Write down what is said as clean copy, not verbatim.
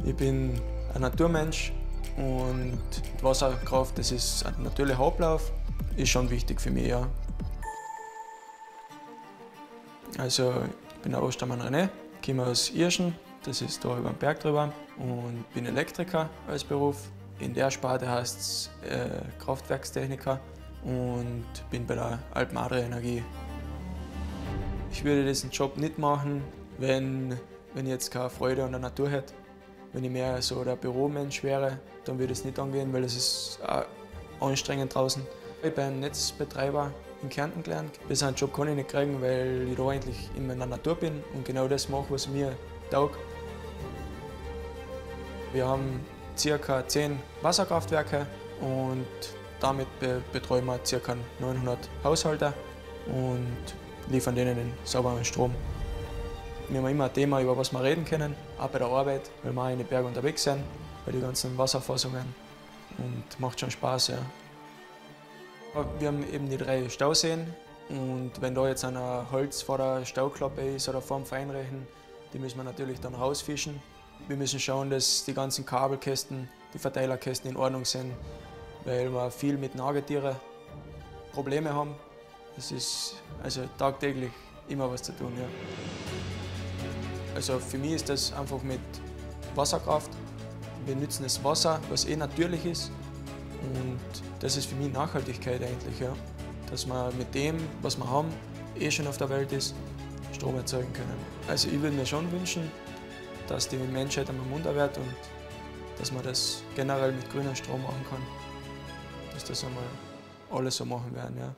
Ich bin ein Naturmensch und die Wasserkraft, das ist ein natürlicher Ablauf, ist schon wichtig für mich. Ja. Also, ich bin der Ostermann René, komme aus Irschen, das ist da über den Berg drüber, und bin Elektriker als Beruf. In der Sparte heißt es Kraftwerkstechniker und bin bei der Alpen-Adria Energie. Ich würde diesen Job nicht machen, wenn ich jetzt keine Freude an der Natur hätte. Wenn ich mehr so der Büromensch wäre, dann würde es nicht angehen, weil es ist auch anstrengend draußen. Ich bin Netzbetreiber in Kärnten gelernt. Diesen Job kann ich nicht kriegen, weil ich da eigentlich immer in der Natur bin und genau das mache, was mir taugt. Wir haben ca. 10 Wasserkraftwerke und damit betreuen wir ca. 900 Haushalte und liefern denen den sauberen Strom. Wir haben immer ein Thema, über was wir reden können, auch bei der Arbeit, weil wir auch in den Bergen unterwegs sind, bei den ganzen Wasserfassungen, und macht schon Spaß. Ja. Wir haben eben die 3 Stauseen, und wenn da jetzt ein Holz vor der Stauklappe ist oder vor dem Feinrechen, die müssen wir natürlich dann rausfischen. Wir müssen schauen, dass die ganzen Kabelkästen, die Verteilerkästen in Ordnung sind, weil wir viel mit Nagetieren Probleme haben. Es ist also tagtäglich immer was zu tun. Ja. Also für mich ist das einfach mit Wasserkraft. Wir nutzen das Wasser, was natürlich ist, und das ist für mich Nachhaltigkeit eigentlich. Ja. Dass wir mit dem, was wir haben, schon auf der Welt ist, Strom erzeugen können. Also ich würde mir schon wünschen, dass die Menschheit einmal munter wird und dass man das generell mit grünem Strom machen kann. Dass das einmal alle so machen werden. Ja.